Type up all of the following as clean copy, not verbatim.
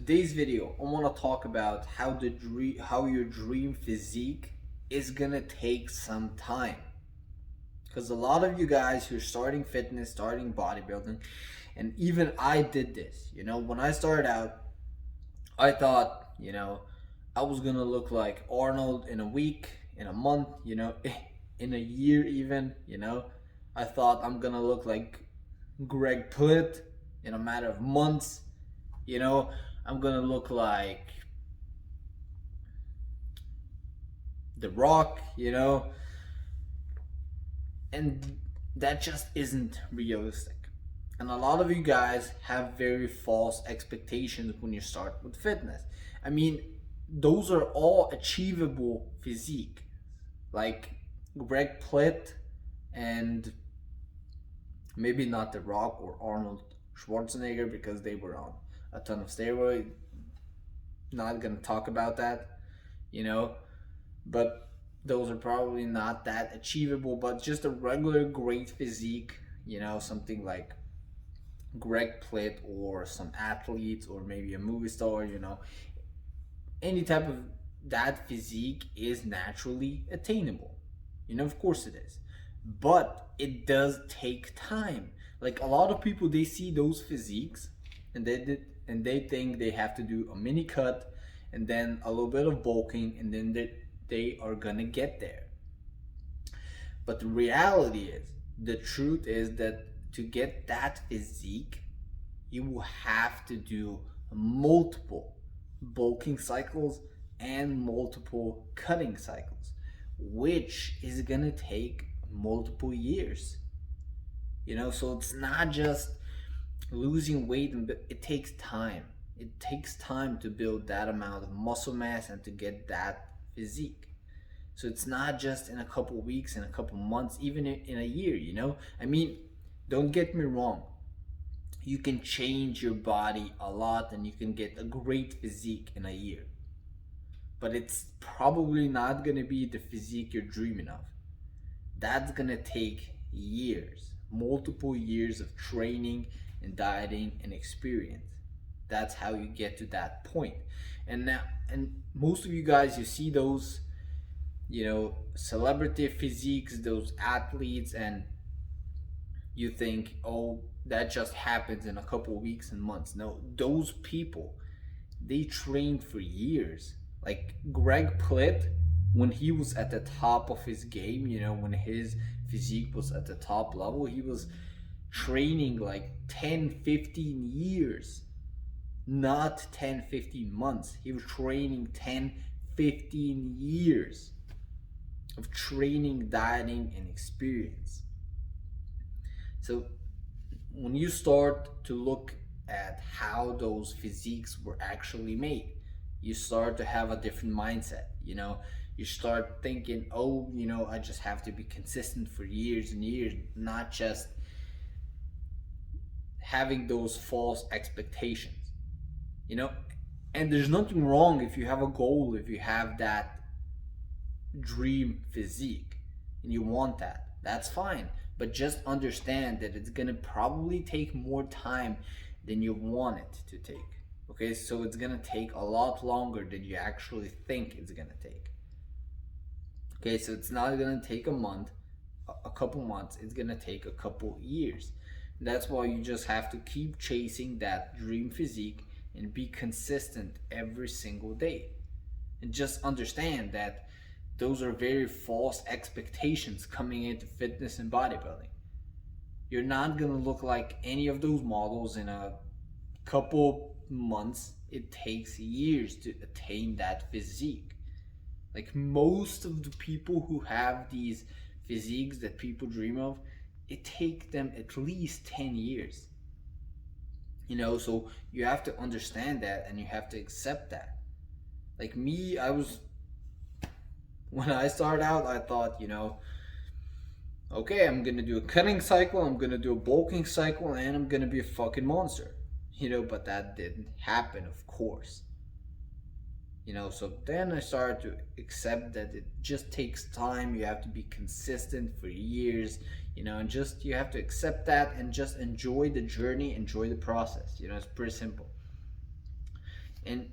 today's video, I want to talk about how your dream physique is gonna take some time. Because a lot of you guys who are starting fitness, starting bodybuilding, and even I did this. When I started out, I thought, I was gonna look like Arnold in a week, in a month, in a year even. I thought I'm gonna look like Greg Plitt in a matter of months. You know, I'm gonna look like The Rock, and that just isn't realistic. And a lot of you guys have very false expectations when you start with fitness. I mean, those are all achievable physique, like Greg Plitt and maybe not The Rock or Arnold Schwarzenegger because they were on a ton of steroid. Not gonna talk about that, you know, but those are probably not that achievable. But just a regular great physique, something like Greg Plitt or some athletes or maybe a movie star, any type of that physique is naturally attainable. Of course it is. But it does take time. Like a lot of people, they see those physiques and they think they have to do a mini cut and then a little bit of bulking and then they are gonna get there. But the reality is, the truth is that to get that physique, you will have to do multiple bulking cycles and multiple cutting cycles, which is gonna take multiple years. So it's not just losing weight, and it takes time. It takes time to build that amount of muscle mass and to get that physique. So it's not just in a couple weeks, in a couple months, even in a year, I mean, don't get me wrong. You can change your body a lot and you can get a great physique in a year. But it's probably not going to be the physique you're dreaming of. That's going to take years, multiple years of training and dieting and experience. That's how you get to that point. And most of you guys, you see those, celebrity physiques, those athletes, and you think, oh, that just happens in a couple weeks and months. No, those people, they trained for years. Like Greg Plitt, when he was at the top of his game, when his physique was at the top level, he was training like 10, 15 years, not 10, 15 months. He was training 10, 15 years of training, dieting, and experience. So when you start to look at how those physiques were actually made, you start to have a different mindset. You start thinking, oh, I just have to be consistent for years and years, not just having those false expectations. And there's nothing wrong if you have a goal, if you have that dream physique and you want that, that's fine. But just understand that it's gonna probably take more time than you want it to take. Okay, so it's gonna take a lot longer than you actually think it's gonna take. Okay, so it's not gonna take a month, a couple months, it's gonna take a couple years. That's why you just have to keep chasing that dream physique and be consistent every single day. And just understand that those are very false expectations coming into fitness and bodybuilding. You're not gonna look like any of those models in a couple months. It takes years to attain that physique. Like most of the people who have these physiques that people dream of, it takes them at least 10 years. So you have to understand that and you have to accept that. Like me, when I started out, I thought, okay, I'm gonna do a cutting cycle, I'm gonna do a bulking cycle, and I'm gonna be a fucking monster. But that didn't happen, of course. So then I started to accept that it just takes time. You have to be consistent for years, and just you have to accept that and just enjoy the journey, enjoy the process. It's pretty simple. And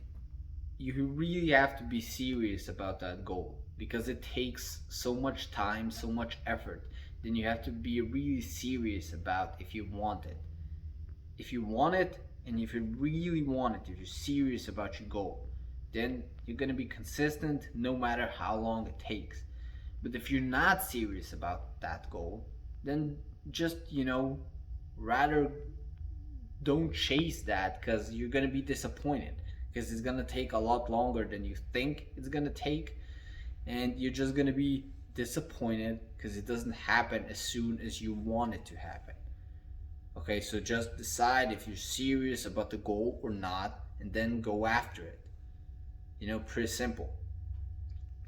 you really have to be serious about that goal because it takes so much time, so much effort. Then you have to be really serious about if you want it. If you want it, and if you really want it, if you're serious about your goal, then you're going to be consistent no matter how long it takes. But if you're not serious about that goal, then just, rather don't chase that, because you're going to be disappointed, because it's going to take a lot longer than you think it's going to take, and you're just going to be disappointed because it doesn't happen as soon as you want it to happen. Okay, so just decide if you're serious about the goal or not, and then go after it. Pretty simple.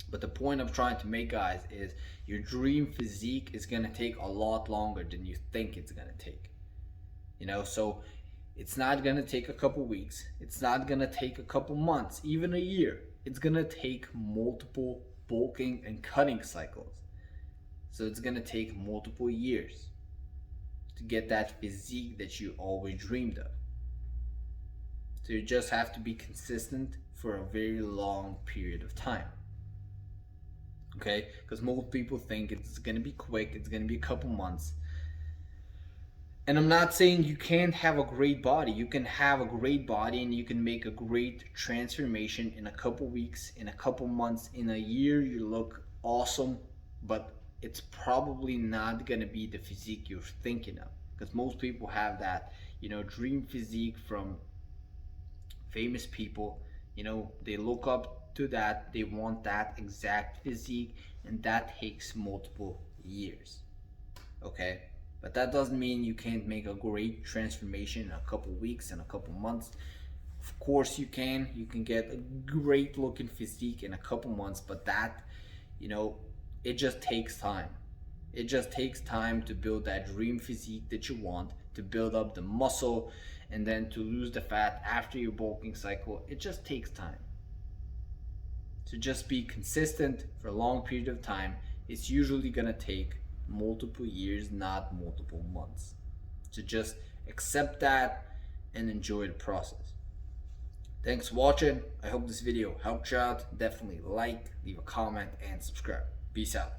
But the point I'm trying to make, guys, is your dream physique is gonna take a lot longer than you think it's gonna take. So it's not gonna take a couple weeks, it's not gonna take a couple months, even a year. It's gonna take multiple bulking and cutting cycles. So it's gonna take multiple years to get that physique that you always dreamed of. So you just have to be consistent for a very long period of time. Okay? Because most people think it's gonna be quick, it's gonna be a couple months. And I'm not saying you can't have a great body. You can have a great body and you can make a great transformation in a couple weeks, in a couple months, in a year. You look awesome, but it's probably not gonna be the physique you're thinking of, because most people have that, dream physique from famous people. They look up to that, they want that exact physique, and that takes multiple years. Okay, but that doesn't mean you can't make a great transformation in a couple weeks and a couple months. Of course you can get a great looking physique in a couple months, but that, it just takes time. It just takes time to build that dream physique that you want, to build up the muscle, and then to lose the fat after your bulking cycle. It just takes time. So just be consistent for a long period of time. It's usually gonna take multiple years, not multiple months. So just accept that and enjoy the process. Thanks for watching. I hope this video helped you out. Definitely like, leave a comment, and subscribe. Peace out.